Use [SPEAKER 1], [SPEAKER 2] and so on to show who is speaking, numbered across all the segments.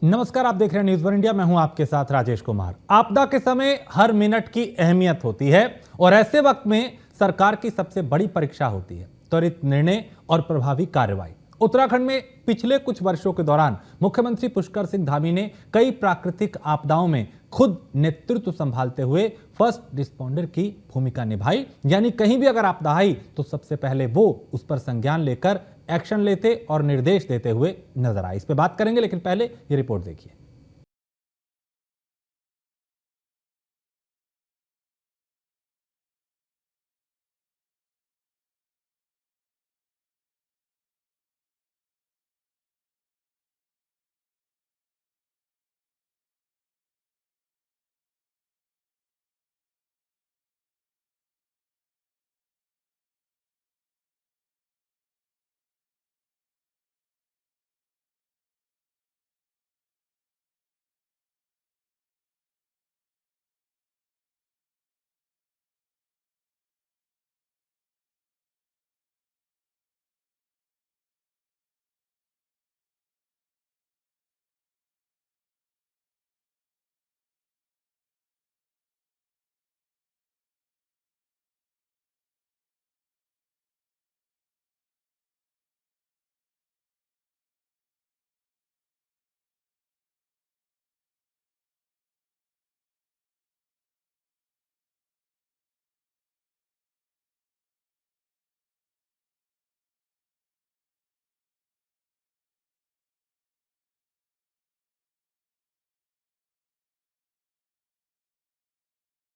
[SPEAKER 1] नमस्कार, आप देख रहे हैं न्यूज़ वन इंडिया। मैं हूं आपके साथ राजेश कुमार। आपदा के समय हर मिनट की अहमियत होती है और ऐसे वक्त में सरकार की सबसे बड़ी परीक्षा होती है त्वरित निर्णय और प्रभावी कार्रवाई। उत्तराखंड में पिछले कुछ वर्षों के दौरान मुख्यमंत्री पुष्कर सिंह धामी ने कई प्राकृतिक आपदाओं में खुद नेतृत्व संभालते हुए फर्स्ट रिस्पॉन्डर की भूमिका निभाई। यानी कहीं भी अगर आपदा आई तो सबसे पहले वो उस पर संज्ञान लेकर एक्शन लेते और निर्देश देते हुए नजर आए। इस पे बात करेंगे, लेकिन पहले ये रिपोर्ट देखिए।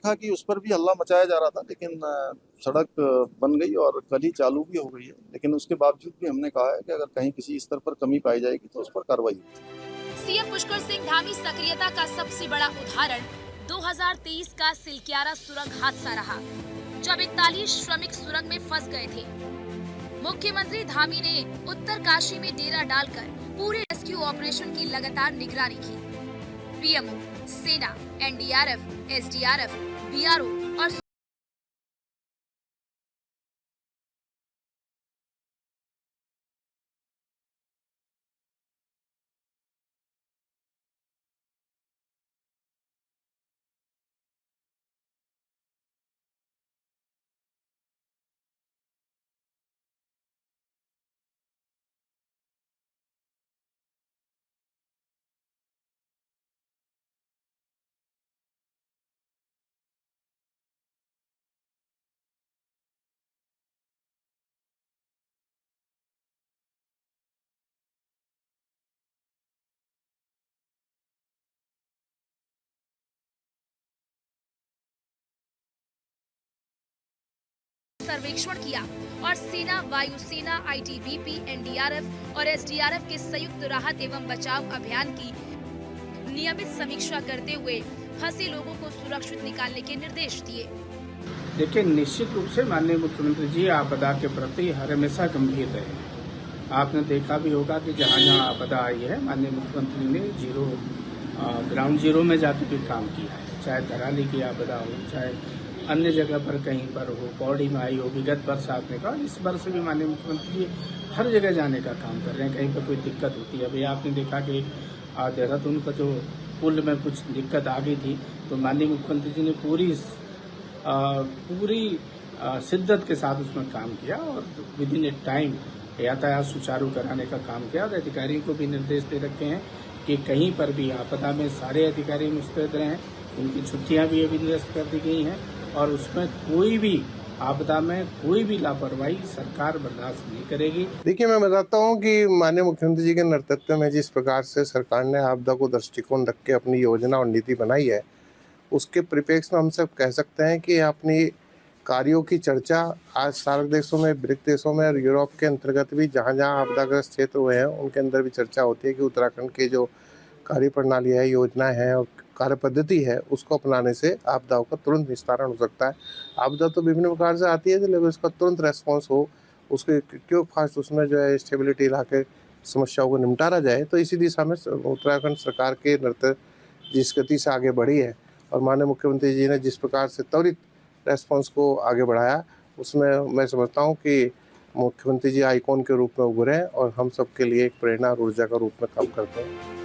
[SPEAKER 2] था कि उस पर भी हल्ला मचाया जा रहा था, लेकिन सड़क बन गई और कल ही चालू भी हो गई है। लेकिन उसके बावजूद भी हमने कहा है कि अगर कहीं किसी स्तर पर कमी पाई जाएगी तो उस पर कार्रवाई होगी।
[SPEAKER 3] सीएम पुष्कर सिंह धामी सक्रियता का सबसे बड़ा उदाहरण 2023 का सिलक्यारा सुरंग हादसा रहा, जब 41 श्रमिक सुरंग में फंस गए थे। मुख्यमंत्री धामी ने उत्तरकाशी में डेरा डालकर पूरे रेस्क्यू ऑपरेशन की लगातार निगरानी की। पीएमओ, सेना, एनडीआरएफ, एसडीआरएफ, बीआरओ और सर्वेक्षण किया और सेना, वायुसेना, आईटीबीपी, एनडीआरएफ और एसडीआरएफ के संयुक्त राहत एवं बचाव अभियान की नियमित समीक्षा करते हुए फंसे लोगों को सुरक्षित निकालने के निर्देश दिए।
[SPEAKER 4] देखिए, निश्चित रूप से माननीय मुख्यमंत्री जी आपदा के प्रति हर हमेशा गंभीर रहे हैं। आपने देखा भी होगा कि जहाँ जहाँ आपदा आई है माननीय मुख्यमंत्री ने ग्राउंड जीरो में जाकर भी काम किया है। चाहे धराली की आपदा हो, चाहे अन्य जगह पर कहीं पर हो, पौड़ी में आई हो, विगत बरसात में का, इस वर्ष भी माननीय मुख्यमंत्री जी हर जगह जाने का काम कर रहे हैं। कहीं पर कोई दिक्कत होती है, अभी आपने देखा कि देहरादून का जो पुल में कुछ दिक्कत आ गई थी, तो माननीय मुख्यमंत्री जी ने पूरी शिद्दत के साथ उसमें काम किया और विद इन ए टाइम यातायात सुचारू कराने का काम किया। और अधिकारियों को भी निर्देश दे रखे हैं कि कहीं पर भी आपदा में सारे अधिकारी मुस्तैद रहें। उनकी छुट्टियां भी अभी निरस्त कर दी गई हैं और उसमें कोई भी आपदा में कोई भी लापरवाही सरकार बर्दाश्त नहीं करेगी।
[SPEAKER 5] देखिए, मैं बताता हूँ कि माननीय मुख्यमंत्री जी के नेतृत्व में जिस प्रकार से सरकार ने आपदा को दृष्टिकोण रख के अपनी योजना और नीति बनाई है, उसके परिप्रेक्ष्य में हम सब कह सकते हैं कि अपनी कार्यों की चर्चा आज सार्क देशों में, ब्रिक्स देशों में और यूरोप के अंतर्गत भी जहाँ जहाँ आपदाग्रस्त क्षेत्र हुए हैं उनके अंदर भी चर्चा होती है कि उत्तराखंड की जो कार्य प्रणाली है, योजना है और कार्य पद्धति है, उसको अपनाने से आपदाओं का तुरंत निस्तारण हो सकता है। आपदा तो विभिन्न प्रकार से आती है, लेकिन उसका तुरंत रेस्पॉन्स हो, उसके क्यों फास्ट उसमें जो है स्टेबिलिटी ला के समस्याओं को निपटारा जाए। तो इसी दिशा में उत्तराखंड सरकार के नेतृत्व जिस गति से आगे बढ़ी है और माननीय मुख्यमंत्री जी ने जिस प्रकार से त्वरित रेस्पॉन्स को आगे बढ़ाया, उसमें मैं समझता हूँ कि मुख्यमंत्री जी आइकॉन के रूप में उभरे और हम सबके लिए एक प्रेरणा और ऊर्जा का रूप में काम करते हैं।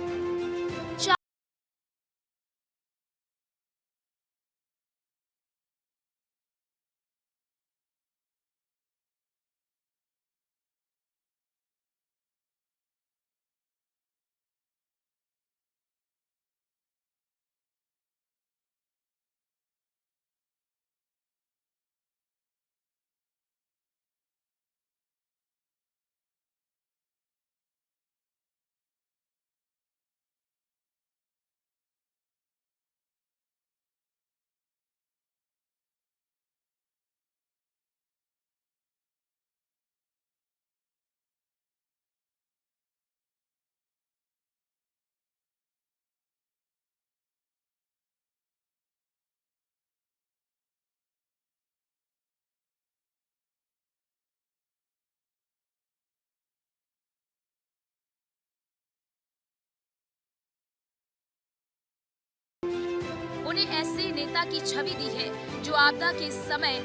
[SPEAKER 3] हमें ऐसे नेता की छवि दी है जो आपदा के समय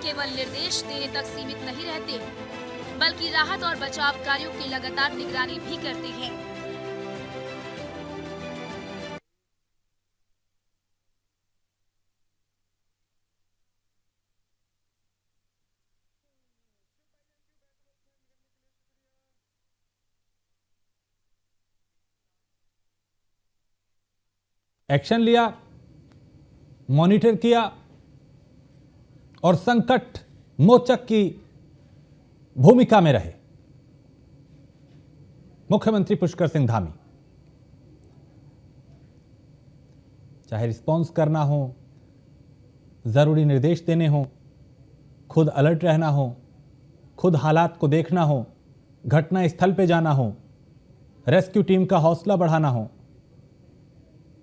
[SPEAKER 3] केवल निर्देश देने तक सीमित नहीं रहते, बल्कि राहत और बचाव कार्यों की लगातार निगरानी भी करते हैं।
[SPEAKER 1] एक्शन लिया, मॉनिटर किया और संकट मोचक की भूमिका में रहे मुख्यमंत्री पुष्कर सिंह धामी। चाहे रिस्पॉन्स करना हो, जरूरी निर्देश देने हो, खुद अलर्ट रहना हो, खुद हालात को देखना हो, घटना स्थल पे जाना हो, रेस्क्यू टीम का हौसला बढ़ाना हो,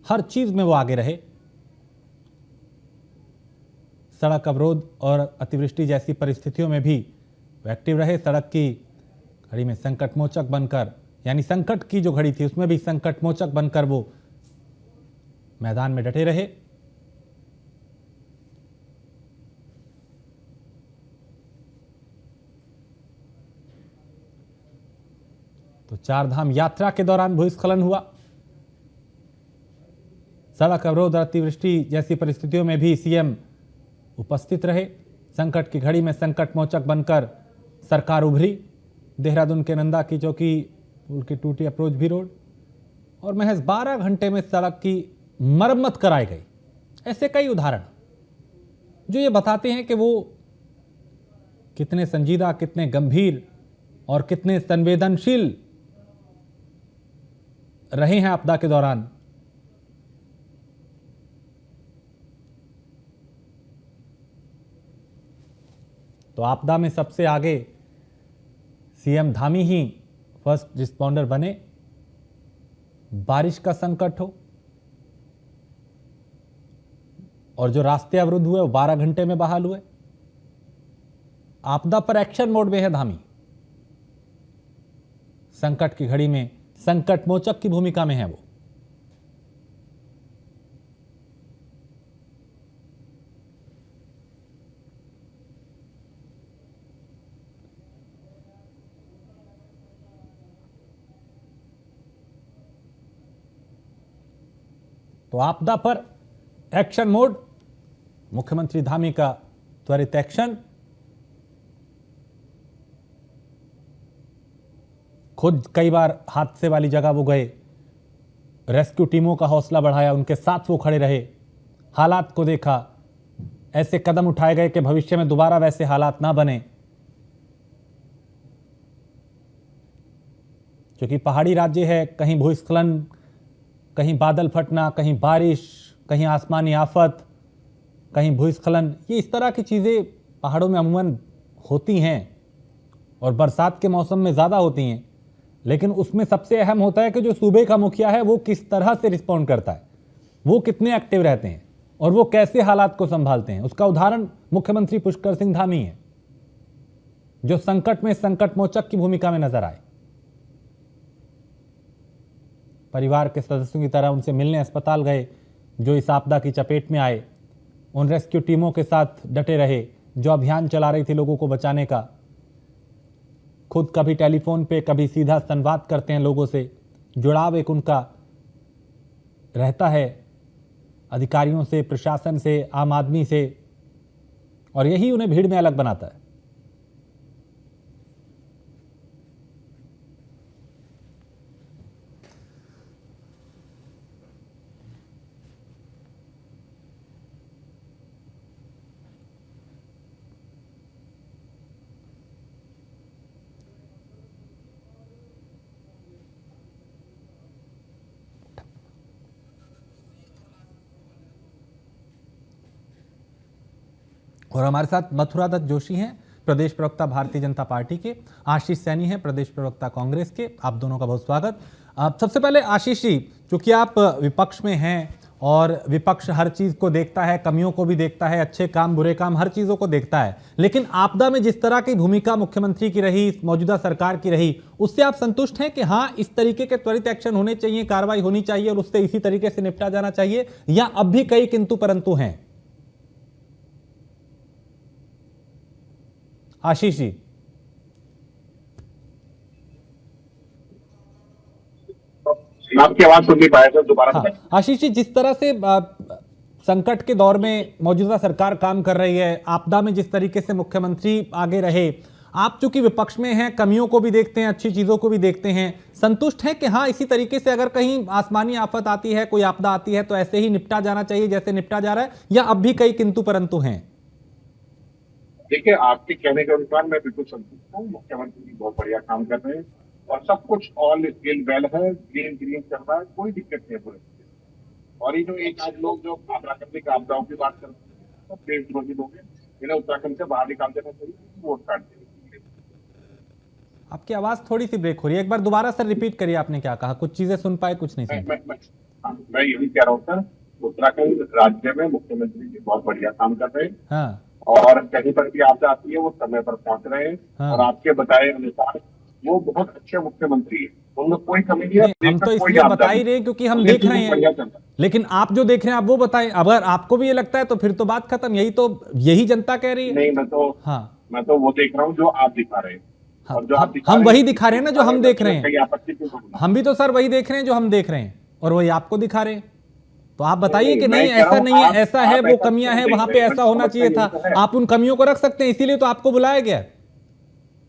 [SPEAKER 1] हर चीज में वो आगे रहे। सड़क अवरोध और अतिवृष्टि जैसी परिस्थितियों में भी वो एक्टिव रहे। सड़क की घड़ी में संकट मोचक बनकर, यानी संकट की जो घड़ी थी उसमें भी संकट मोचक बनकर वो मैदान में डटे रहे। तो चारधाम यात्रा के दौरान भूस्खलन हुआ। सड़क अवरोध और अतिवृष्टि जैसी परिस्थितियों में भी सीएम उपस्थित रहे। संकट की घड़ी में संकट मोचक बनकर सरकार उभरी। देहरादून के नंदा की चौकी पुल की टूटी अप्रोच भी रोड और महज 12 घंटे में सड़क की मरम्मत कराई गई। ऐसे कई उदाहरण जो ये बताते हैं कि वो कितने संजीदा, कितने गंभीर और कितने संवेदनशील रहे हैं आपदा के दौरान। तो आपदा में सबसे आगे सीएम धामी ही फर्स्ट रिस्पॉन्डर बने। बारिश का संकट हो और जो रास्ते अवरुद्ध हुए वो 12 घंटे में बहाल हुए। आपदा पर एक्शन मोड में है धामी। संकट की घड़ी में संकट मोचक की भूमिका में है वो। तो आपदा पर एक्शन मोड, मुख्यमंत्री धामी का त्वरित एक्शन। खुद कई बार हादसे वाली जगह वो गए, रेस्क्यू टीमों का हौसला बढ़ाया, उनके साथ वो खड़े रहे, हालात को देखा, ऐसे कदम उठाए गए कि भविष्य में दोबारा वैसे हालात ना बने। क्योंकि पहाड़ी राज्य है, कहीं भूस्खलन, कहीं बादल फटना, कहीं बारिश, कहीं आसमानी आफत, कहीं भूस्खलन, ये इस तरह की चीज़ें पहाड़ों में अमूमन होती हैं और बरसात के मौसम में ज़्यादा होती हैं। लेकिन उसमें सबसे अहम होता है कि जो सूबे का मुखिया है वो किस तरह से रिस्पॉन्ड करता है, वो कितने एक्टिव रहते हैं और वो कैसे हालात को संभालते हैं। उसका उदाहरण मुख्यमंत्री पुष्कर सिंह धामी है, जो संकट में संकट मोचक की भूमिका में नजर आए। परिवार के सदस्यों की तरह उनसे मिलने अस्पताल गए, जो इस आपदा की चपेट में आए। उन रेस्क्यू टीमों के साथ डटे रहे जो अभियान चला रही थी लोगों को बचाने का। खुद कभी टेलीफोन पे, कभी सीधा संवाद करते हैं लोगों से। जुड़ाव एक उनका रहता है अधिकारियों से, प्रशासन से, आम आदमी से, और यही उन्हें भीड़ में अलग बनाता है। और हमारे साथ मथुरा दत्त जोशी हैं, प्रदेश प्रवक्ता भारतीय जनता पार्टी के। आशीष सैनी हैं, प्रदेश प्रवक्ता कांग्रेस के। आप दोनों का बहुत स्वागत। सबसे पहले आशीष जी, चूंकि आप विपक्ष में हैं और विपक्ष हर चीज को देखता है, कमियों को भी देखता है, अच्छे काम बुरे काम हर चीजों को देखता है। लेकिन आपदा में जिस तरह की भूमिका मुख्यमंत्री की रही, मौजूदा सरकार की रही, उससे आप संतुष्ट हैं कि हाँ इस तरीके के त्वरित एक्शन होने चाहिए, कार्रवाई होनी चाहिए और उससे इसी तरीके से निपटा जाना चाहिए, या अब भी कई किंतु परंतु हैं? आशीष जी।
[SPEAKER 6] आपकी आवाज सुन नहीं पाया सर, दोबारा
[SPEAKER 1] हाँ, आशीष जी, जिस तरह से संकट के दौर में मौजूदा सरकार काम कर रही है, आपदा में जिस तरीके से मुख्यमंत्री आगे रहे, आप चूंकि विपक्ष में हैं, कमियों को भी देखते हैं, अच्छी चीजों को भी देखते हैं, संतुष्ट हैं कि हाँ इसी तरीके से अगर कहीं आसमानी आफत आती है, कोई आपदा आती है तो ऐसे ही निपटा जाना चाहिए जैसे निपटा जा रहा है, या अब भी कई किंतु परंतु हैं?
[SPEAKER 6] देखिए, आपके कहने के अनुसार मैं बिल्कुल संतुष्ट हूँ। मुख्यमंत्री जी बहुत बढ़िया काम कर रहे हैं और सब कुछ ऑल स्केल वेल है, ग्रीन चल रहा है, कोई दिक्कत नहीं है पूरे। और ये जो एक आज लोग जो प्राकृतिक आपदाओं की बात करते हैं, सब देश विरोधी लोग हैं, इन्हें उत्तराखंड से बाहर निकाल देना चाहिए, वोट काट देना।
[SPEAKER 1] आपकी आवाज थोड़ी सी ब्रेक हो रही है, एक बार दोबारा सर रिपीट करिए, आपने क्या कहा? कुछ चीजें सुन पाए, कुछ नहीं सुन पाए।
[SPEAKER 6] मैं यही कह रहा हूँ सर, उत्तराखंड राज्य में मुख्यमंत्री जी बहुत बढ़िया काम कर रहे हैं।
[SPEAKER 1] हाँ।
[SPEAKER 6] और कहीं पर भी आपदा आती है वो समय पर पहुंच रहे हैं।
[SPEAKER 1] हाँ।
[SPEAKER 6] और आपके बताए अनुसार वो बहुत अच्छे मुख्यमंत्री है, उनमें कोई कमी नहीं है।
[SPEAKER 1] हम तो इसलिए बता ही रहे हैं क्योंकि हम देख रहे हैं, लेकिन आप जो देख रहे हैं आप वो बताएं। अगर आपको भी ये लगता है तो फिर तो बात खत्म, यही जनता कह रही है।
[SPEAKER 6] नहीं, मैं तो वो देख रहा हूँ जो आप दिखा रहे हैं।
[SPEAKER 1] हाँ,
[SPEAKER 6] और जो आप
[SPEAKER 1] हम वही दिखा रहे हैं ना जो हम देख रहे हैं।
[SPEAKER 6] आपत्ति क्यों?
[SPEAKER 1] हम भी तो सर वही देख रहे हैं जो हम देख रहे हैं और वही आपको दिखा रहे हैं। तो आप बताइए कि नहीं ऐसा नहीं है, ऐसा है, वो कमियां हैं, वहां पे ऐसा होना चाहिए था। आप उन कमियों को रख सकते हैं, इसीलिए तो आपको बुलाया गया।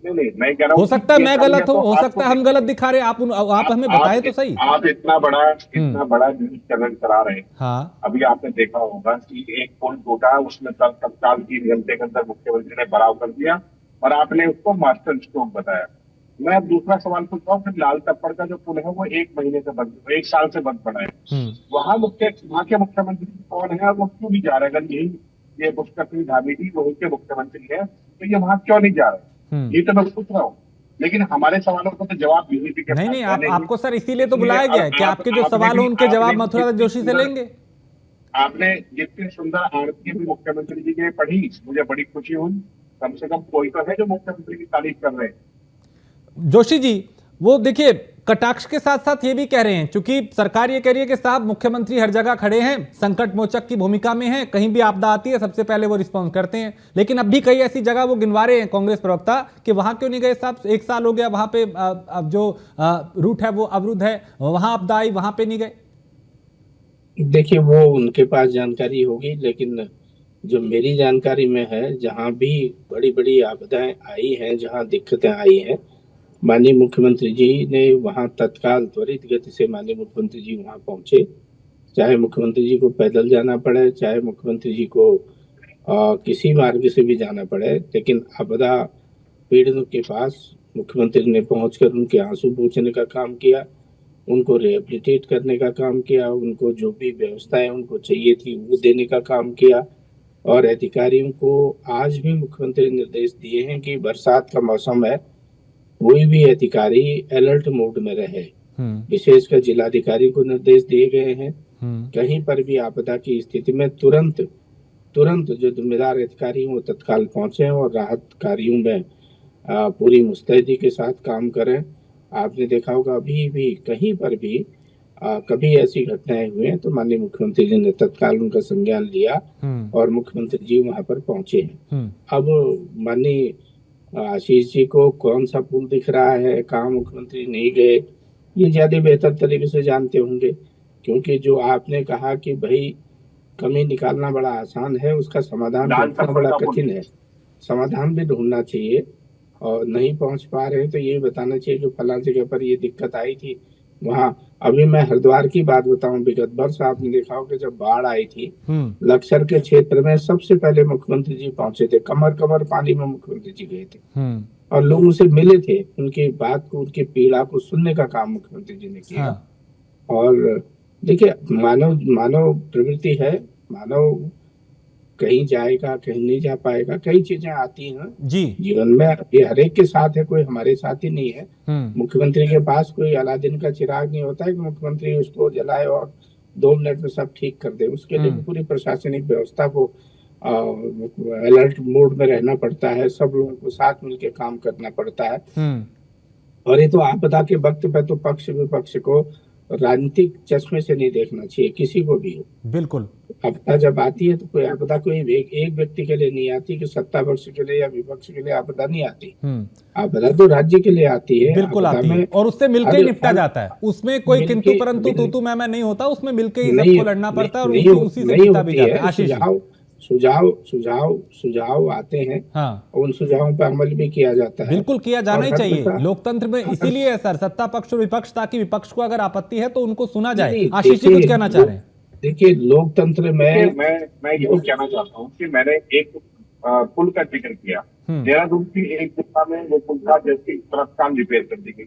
[SPEAKER 6] नहीं, मैं कह रहा हूं,
[SPEAKER 1] हो सकता है मैं गलत हूं, हो सकता है हम गलत दिखा रहे हैं, आप हमें बताएं तो सही।
[SPEAKER 6] आप इतना बड़ा न्यूज चैनल चला रहे हैं।
[SPEAKER 1] हाँ।
[SPEAKER 6] अभी आपने देखा होगा कि एक पुल टूटा, उसमें तत्काल 3 घंटे के अंदर मुख्यमंत्री ने भराव कर दिया और आपने उसको मास्टर स्ट्रोक बताया। मैं अब दूसरा सवाल पूछता हूँ, फिर लाल टप्पड़ का जो पुल है वो 1 महीने से बंद, 1 साल से बंद पड़ा है। वहाँ के मुख्यमंत्री कौन है, वो क्यों नहीं जा रहे? अगर ये पुष्कर सिंह धामी जी वहीं के मुख्यमंत्री है तो ये वहाँ क्यों नहीं जा रहे? ये तो मैं पूछ रहा हूँ, लेकिन हमारे सवालों को तो जवाब बीजेपी के
[SPEAKER 1] नहीं, आपको सर इसीलिए तो बुलाया गया है कि आपके जो सवाल हो उनके जवाब मथुरा जोशी से लेंगे।
[SPEAKER 6] आपने जितनी सुंदर आरती भी मुख्यमंत्री जी की पढ़ी, मुझे बड़ी खुशी हुई। कम से कम कोई तो है जो मुख्यमंत्री की तारीफ कर रहे हैं।
[SPEAKER 1] जोशी जी, वो देखिए कटाक्ष के साथ साथ ये भी कह रहे हैं, क्योंकि सरकार ये कह रही है कि साहब मुख्यमंत्री हर जगह खड़े हैं, संकट मोचक की भूमिका में हैं, कहीं भी आपदा आती है सबसे पहले वो रिस्पॉन्स करते हैं, लेकिन अब भी कई ऐसी जगह वो गिनवा रहे हैं कांग्रेस प्रवक्ता कि वहां क्यों नहीं गए साहब? 1 साल हो गया, वहां पे अब जो रूट है वो अवरुद्ध है, वहां आपदा आई, वहां पे नहीं गए।
[SPEAKER 4] देखिए, वो उनके पास जानकारी होगी, लेकिन जो मेरी जानकारी में है, जहां भी बड़ी बड़ी आपदाएं आई हैं, जहां दिक्कतें आई हैं, माननीय मुख्यमंत्री जी ने वहां तत्काल त्वरित गति से माननीय मुख्यमंत्री जी वहां पहुंचे। चाहे मुख्यमंत्री जी को पैदल जाना पड़े, चाहे मुख्यमंत्री जी को किसी मार्ग से भी जाना पड़े, लेकिन आपदा पीड़ितों के पास मुख्यमंत्री ने पहुंचकर उनके आंसू पोंछने का काम किया, उनको रिहेबिलिटेट करने का काम किया, उनको जो भी व्यवस्थाएं उनको चाहिए थी वो देने का काम किया। और अधिकारियों को आज भी मुख्यमंत्री ने निर्देश दिए हैं कि बरसात का मौसम है, कोई भी अधिकारी अलर्ट मोड में रहे। विशेषकर जिलाधिकारी को निर्देश दिए गए हैं, कहीं पर भी आपदा की स्थिति में तुरंत जो जिम्मेदार अधिकारी हैं वो तत्काल पहुंचे और राहत कार्यों में पूरी मुस्तैदी के साथ काम करें। आपने देखा होगा अभी भी कहीं पर भी कभी ऐसी घटनाएं हुई हैं तो माननीय मुख्यमंत्री जी ने तत्काल उनका संज्ञान लिया और मुख्यमंत्री जी वहां पर पहुंचे हैं। अब माननीय आशीष जी को कौन सा पुल दिख रहा है, कहाँ मुख्यमंत्री नहीं गए, ये ज्यादा बेहतर तरीके से जानते होंगे, क्योंकि जो आपने कहा कि भाई कमी निकालना बड़ा आसान है, उसका समाधान ढूंढना बड़ा कठिन है। समाधान भी ढूंढना चाहिए और नहीं पहुंच पा रहे हैं तो ये बताना चाहिए कि फला जगह पर ये दिक्कत आई थी वहाँ। अभी मैं हरिद्वार की बात बताऊं, विगत वर्ष आपने देखा होगा जब बाढ़ आई थी, लक्सर के क्षेत्र में सबसे पहले मुख्यमंत्री जी पहुंचे थे, कमर पानी में मुख्यमंत्री जी गए थे और लोगों से मिले थे, उनकी बात को, उनकी पीड़ा को सुनने का काम मुख्यमंत्री जी ने किया। और देखिए, मानव प्रवृत्ति है, मानव कहीं जाएगा, कहीं नहीं जा पाएगा, कई चीजें आती हैं जी जीवन में, ये हर एक के साथ है, कोई हमारे साथ ही नहीं है। मुख्यमंत्री के पास कोई अलादीन का चिराग नहीं होता है कि मुख्यमंत्री उसको जलाए और 2 मिनट में सब ठीक कर दे, उसके लिए भी पूरी प्रशासनिक व्यवस्था को अलर्ट मोड में रहना पड़ता है, सब लोगों को साथ मिलकर काम करना पड़ता है। और ये तो आपदा के वक्त पे तो पक्ष विपक्ष को राजनीतिक चश्मे से नहीं देखना चाहिए, किसी को भी हो।
[SPEAKER 1] बिल्कुल।
[SPEAKER 4] आपदा जब आती है तो कोई आपदा कोई एक व्यक्ति के लिए नहीं आती कि सत्ता पक्ष के लिए या विपक्ष के लिए आपदा नहीं आती। आपदा तो राज्य के लिए आती है।
[SPEAKER 1] बिल्कुल आती है और उससे मिलकर ही निपटा जाता है, उसमें कोई किंतु परंतु तू तू मैं नहीं होता, उसमें मिलकर ही सबको लड़ना पड़ता है और उसी से निपटा भी जाता है। आशीष,
[SPEAKER 4] सुझाव आते हैं। हाँ। उन सुझावों पर अमल भी किया जाता है।
[SPEAKER 1] बिल्कुल किया जाना ही चाहिए लोकतंत्र में, इसीलिए है सर सत्ता पक्ष और विपक्ष, ताकि विपक्ष को अगर आपत्ति है तो उनको सुना जाए। आशीष जी कुछ कहना चाह रहे हैं?
[SPEAKER 4] देखिए लोकतंत्र में
[SPEAKER 6] मैं यही कहना चाहता हूँ कि मैंने एक पुल का जिक्र किया। देहरादून की एक दिशा में वो पुल था जिसकी काम रिपेयर कर दी गई।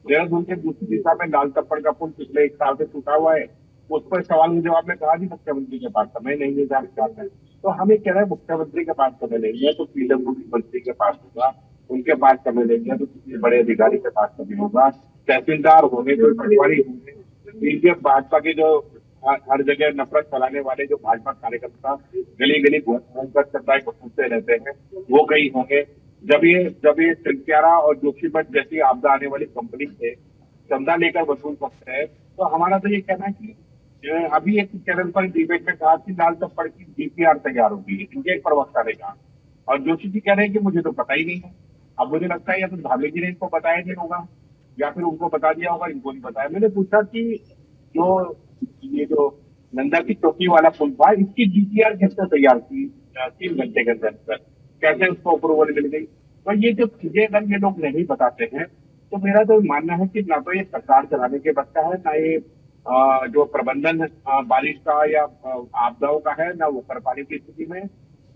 [SPEAKER 6] देहरादून के दूसरी दिशा में लाल टप्पड़ का पुल पिछले 1 साल से टूटा हुआ है। उस पर सवाल के जवाब में कहा जी मुख्यमंत्री के पास समय नहीं है। तो हमें कह रहे हैं मुख्यमंत्री के पास समय नहीं है तो पीडब्ल्यूडी मंत्री के पास होगा, उनके पास समय नहीं है तो किसी बड़े अधिकारी के पास समय होगा, तहसीलदार होंगे तो पटवारी होंगे। बीजेपी भाजपा के जो हर जगह नफरत फैलाने वाले जो भाजपा कार्यकर्ता गली गली घूमकर चर्चाएं घूमते रहते हैं वो कहीं होंगे। जब ये सिलक्यारा और जोशीमठ जैसी आपदा आने वाली कंपनी से चंदा लेकर वसूल सकते हैं, तो हमारा तो ये कहना है कि अभी एक चैनल पर डिबेट में कहा कि लाल टप्पड़ की डीपीआर तैयार हो गई है, इनके एक प्रवक्ता ने कहा, और जोशी जी कह रहे हैं कि मुझे तो पता ही नहीं है। अब मुझे लगता है या तो धामी जी ने इनको बताया नहीं होगा या फिर उनको बता दिया होगा, इनको नहीं बताया। मैंने पूछा कि ये जो नंदा की चौकी वाला पुल था, इसकी डीपीआर कैसे तैयार की 3 घंटे के अंदर, कैसे उसको अप्रूवल मिल गई? तो ये जो चीजें अगर ये लोग नहीं बताते हैं तो मेरा तो मानना है कि ना तो ये सरकार चलाने के बच्चा है, ना ये जो प्रबंधन बारिश का या आपदाओं का है, ना वो कर पाने की स्थिति में।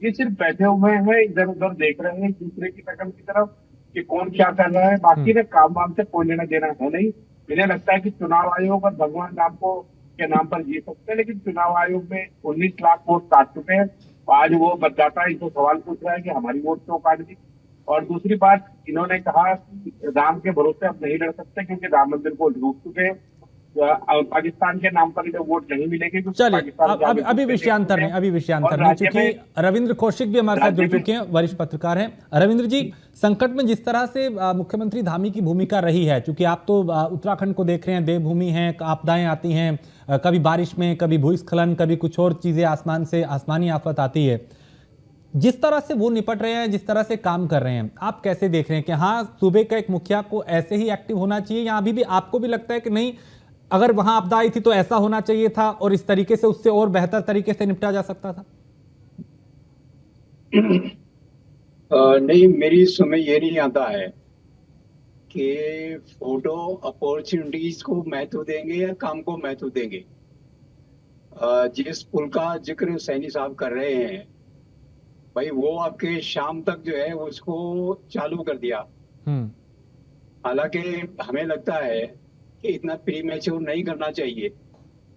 [SPEAKER 6] ये सिर्फ बैठे हुए हैं, इधर उधर देख रहे हैं एक दूसरे की नकल की तरफ कि कौन क्या कर रहा है। बाकी ने काम वाम से कोई लेना देना है नहीं। इन्हें लगता है कि चुनाव आयोग और भगवान राम को के नाम पर जी सकते हैं, लेकिन चुनाव आयोग में 19 लाख वोट काट चुके हैं। आज वो मतदाता इनको सवाल पूछ रहा है कि हमारी वोट क्यों काट दी। और दूसरी बात, इन्होंने कहा कि राम के भरोसे अब नहीं लड़ सकते क्योंकि राम मंदिर को लूट चुके हैं, पाकिस्तान के नाम पर इन्हें वोट नहीं मिलेगी।
[SPEAKER 1] चलिए अभी विषयांतर नहीं, क्योंकि रविंद्र कौशिक भी हमारे साथ जुड़ चुके हैं, वरिष्ठ पत्रकार हैं। रविंद्र जी, संकट में जिस तरह से मुख्यमंत्री धामी की भूमिका रही है, क्योंकि आप तो उत्तराखंड को देख रहे हैं, देवभूमि है, आपदाएं आती हैं, कभी बारिश में, कभी भूस्खलन, कभी कुछ और चीजें, आसमान से आसमानी आफत आती है। जिस तरह से वो निपट रहे हैं, जिस तरह से काम कर रहे हैं, आप कैसे देख रहे हैं कि हाँ सूबे का एक मुखिया को ऐसे ही एक्टिव होना चाहिए, या अभी भी आपको भी लगता है कि नहीं, अगर वहां आपदा आई थी तो ऐसा होना चाहिए था और इस तरीके से उससे और बेहतर तरीके से निपटा जा सकता था?
[SPEAKER 7] नहीं, मेरी समझ ये नहीं आता है कि फोटो अपॉर्चुनिटीज को महत्व देंगे या काम को महत्व देंगे। जिस पुल का जिक्र सैनी साहब कर रहे हैं भाई, वो आपके शाम तक जो है उसको चालू कर दिया। हालांकि हमें लगता है कि इतना प्रीमेच्योर नहीं करना चाहिए।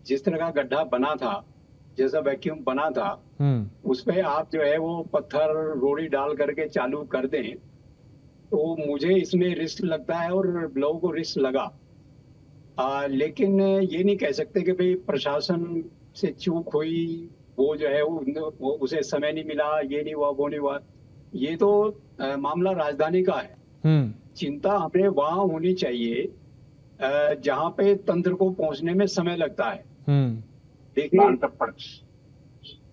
[SPEAKER 7] जिस तरह का गड्ढा बना था, जैसा वैक्यूम बना था, उस पे आप जो है वो पत्थर रोड़ी डाल करके चालू कर दें, तो मुझे इसमें रिस्क लगता है और लोगों को रिस्क लगा। लेकिन ये नहीं कह सकते कि भाई प्रशासन से चूक हुई, वो जो है वो उसे समय नहीं मिला, ये नहीं हुआ, वो नहीं हुआ। ये तो मामला राजधानी का है। चिंता हमें वहां होनी चाहिए जहां पे तंत्र को पहुंचने में समय लगता है। देखिए,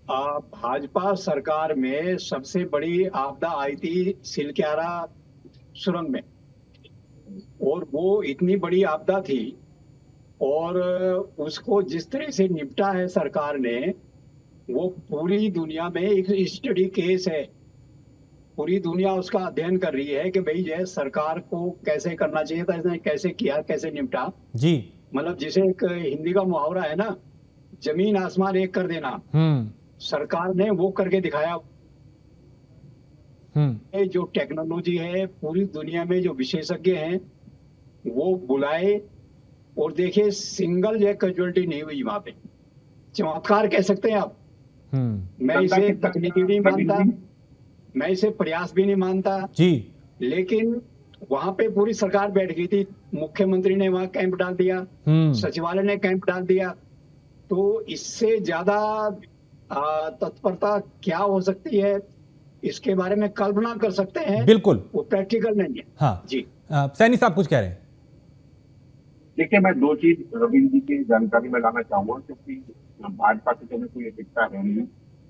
[SPEAKER 7] भाजपा सरकार में सबसे बड़ी आपदा आई थी सिलक्यारा सुरंग में, और वो इतनी बड़ी आपदा थी और उसको जिस तरह से निपटा है सरकार ने, वो पूरी दुनिया में एक स्टडी केस है। पूरी दुनिया उसका अध्ययन कर रही है कि भाई जो है सरकार को कैसे करना चाहिए था, इसने कैसे किया, कैसे निपटा जी। मतलब जिसे एक हिंदी का मुहावरा है ना, जमीन आसमान एक कर देना, सरकार ने वो करके दिखाया। जो टेक्नोलॉजी है, पूरी दुनिया में जो विशेषज्ञ हैं वो बुलाए, और देखिए सिंगल जो कैजुअलिटी नहीं हुई वहां पे। चमत्कार कह सकते हैं आप। मैं इसे तकनीकी नहीं मानता, मैं इसे प्रयास भी नहीं मानता जी, लेकिन वहां पे पूरी सरकार बैठ गई थी। मुख्यमंत्री ने वहां कैंप डाल दिया, सचिवालय ने कैंप डाल दिया, तो इससे ज्यादा तत्परता क्या हो सकती है, इसके बारे में कल्पना कर सकते हैं।
[SPEAKER 1] बिल्कुल,
[SPEAKER 7] वो प्रैक्टिकल नहीं है।
[SPEAKER 1] हाँ
[SPEAKER 7] जी
[SPEAKER 1] सैनी साहब कुछ कह रहे हैं।
[SPEAKER 6] देखिए, मैं दो चीज रविंद्र जी की जानकारी में लाना चाहूंगा, क्योंकि भाजपा की तो कोई एथिकता है नहीं।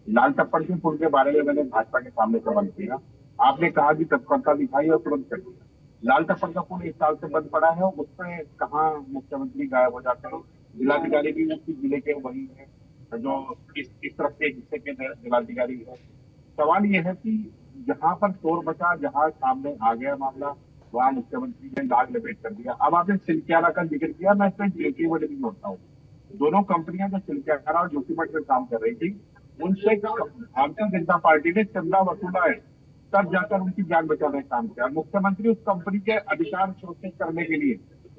[SPEAKER 6] लाल टप्पड़ के पुल के बारे में मैंने भाजपा के सामने सवाल किया, आपने कहा कि तत्परता दिखाई और तुरंत कर दिया। लाल टप्पड़ का पुल 1 साल से बंद पड़ा है, उस पर कहाँ मुख्यमंत्री गायब हो जाते हैं, जिलाधिकारी भी उसी जिले के वही है जो इस तरफ के हिस्से के जिलाधिकारी है। सवाल ये है कि जहां पर शोर बचा, जहां सामने आ गया मामला, वहां मुख्यमंत्री ने दाग लपेट कर दिया। अब आपने सिलक्यारा का जिक्र किया, मैं इसमें जोशीमठ भी जोड़ता हूँ। दोनों कंपनियां जो सिलक्यारा और जोशीमठ में काम कर रही थी, उनसे भारतीय जनता पार्टी ने चंदा वसूला है, तब जाकर उनकी जान बचाने का काम किया। मुख्यमंत्री उस कंपनी के अधिकार सुरक्षित करने के लिए,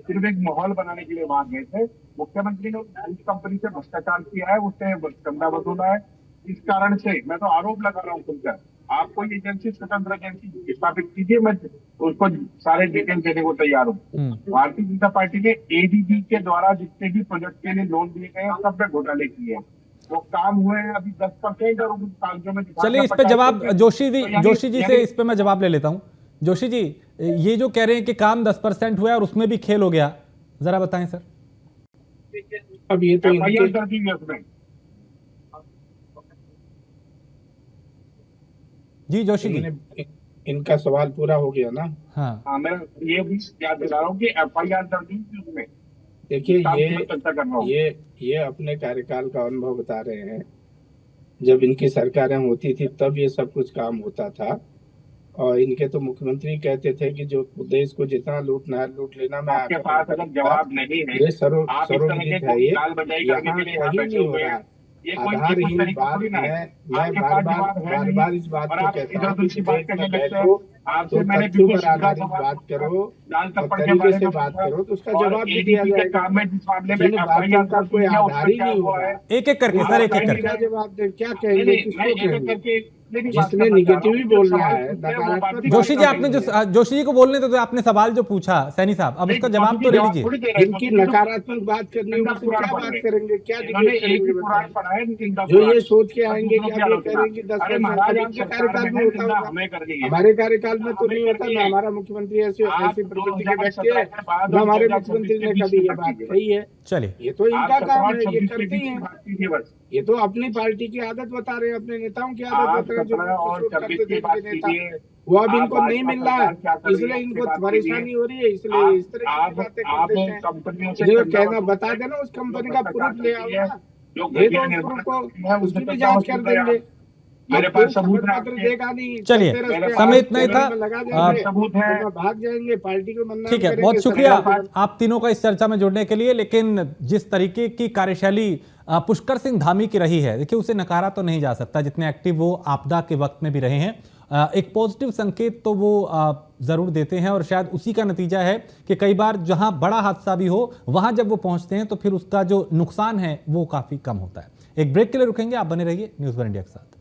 [SPEAKER 6] सिर्फ एक माहौल बनाने के लिए वहां गए थे। मुख्यमंत्री ने उस कंपनी से भ्रष्टाचार किया है, उससे चंदा वसूला है। इस कारण से मैं तो आरोप लगा रहा हूँ खुलकर, आप कोई एजेंसी, स्वतंत्र एजेंसी स्थापित कीजिए, मैं उसको सारे डिटेल देने को तैयार हूँ। भारतीय जनता पार्टी ने एडीबी के द्वारा जितने भी प्रोजेक्ट के लिए लोन दिए गए सब पे घोटाले किए हैं। वो काम हुए हैं अभी 10% और उन कागजों में।
[SPEAKER 1] चलिए इस पे जवाब जोशी जी से इस पे मैं जवाब ले लेता हूं। जोशी जी, ये जो कह रहे हैं कि काम 10% हुआ और उसमें भी खेल हो गया, जरा बताएं सर।
[SPEAKER 4] अब ये तो
[SPEAKER 1] जी जोशी जी,
[SPEAKER 4] इनका सवाल पूरा हो गया ना।
[SPEAKER 6] हाँ, मैं ये भी याद दिला रहा हूँ कि FIR दर्ज हुई उसमें।
[SPEAKER 4] देखिए, ये अपने कार्यकाल का अनुभव बता रहे हैं। जब इनकी सरकारें होती थी तब ये सब कुछ काम होता था, और इनके तो मुख्यमंत्री कहते थे कि जो देश को जितना लूटना है लूट लेना। मैं
[SPEAKER 6] आपके पास अगर जवाब नहीं है,
[SPEAKER 4] ये सर्वविदित है, ये यहाँ कहीं नहीं हो रहा। आधारहीन बात, मैं बार बार इस बात को कहता हूँ कि बैठो तो तथ्यों पर आधारित बात करो और तरीके से बात करो, तो उसका जवाब भी दिया जाएगा। जिन बातों का कोई आधार ही नहीं हुआ है,
[SPEAKER 1] एक एक करके सर, एक एक करके
[SPEAKER 4] क्या जवाब दे, क्या कहेंगे, किसको कहेंगे? जिसने निगेटिव ही बोलना है, नकारात्मक।
[SPEAKER 1] जोशी जी, आपने जो जोशी जी को बोलने तो आपने सवाल जो पूछा सैनी साहब, अब उसका जवाब तो ले लीजिए।
[SPEAKER 4] जिनकी नकारात्मक बात करनी है उसको क्या बात करेंगे, क्या डिबेट करेंगे? जो ये सोच के आएंगे कि आप ये करेंगे 10% कार्यकाल में होता होगा, हमारे कार्यकाल में तो नहीं होता ना। हमारा मुख्यमंत्री ऐसी प्रवृत्ति के व्यक्ति है, तो हमारे मुख्यमंत्री ने कभी ये बात कही है।
[SPEAKER 1] चलिए,
[SPEAKER 4] ये तो इनका काम है, ये करते ही हैं। ये तो अपनी पार्टी की आदत बता रहे हैं, अपने नेताओं की आदत बता रहे हैं, जो करते थे नेता, वो अब इनको नहीं मिल रहा है, इसलिए इनको परेशानी हो रही है, इसलिए इस तरह की बातें करते हैं। कहना बता देना, उस कंपनी का प्रूफ ले आओ ना, दे दो उस प्रूफ को, उसकी भी जांच कर देंगे।
[SPEAKER 6] मेरे पास सबूत
[SPEAKER 4] देगा नहीं।
[SPEAKER 1] चलिए, समय इतना ही था,
[SPEAKER 4] सबूत है, भाग जाएंगे, पार्टी को मना।
[SPEAKER 1] ठीक है, बहुत शुक्रिया आप तीनों का इस चर्चा में जुड़ने के लिए। लेकिन जिस तरीके की कार्यशैली पुष्कर सिंह धामी की रही है, देखिए उसे नकारा तो नहीं जा सकता, जितने एक्टिव वो आपदा के वक्त में भी रहे हैं। एक पॉजिटिव संकेत तो वो जरूर देते हैं, और शायद उसी का नतीजा है कि कई बार जहां बड़ा हादसा भी हो, वहां जब वो पहुंचते हैं तो फिर उसका जो नुकसान है वो काफी कम होता है। एक ब्रेक के लिए रुकेंगे, आप बने रहिए न्यूज़ वन इंडिया के साथ।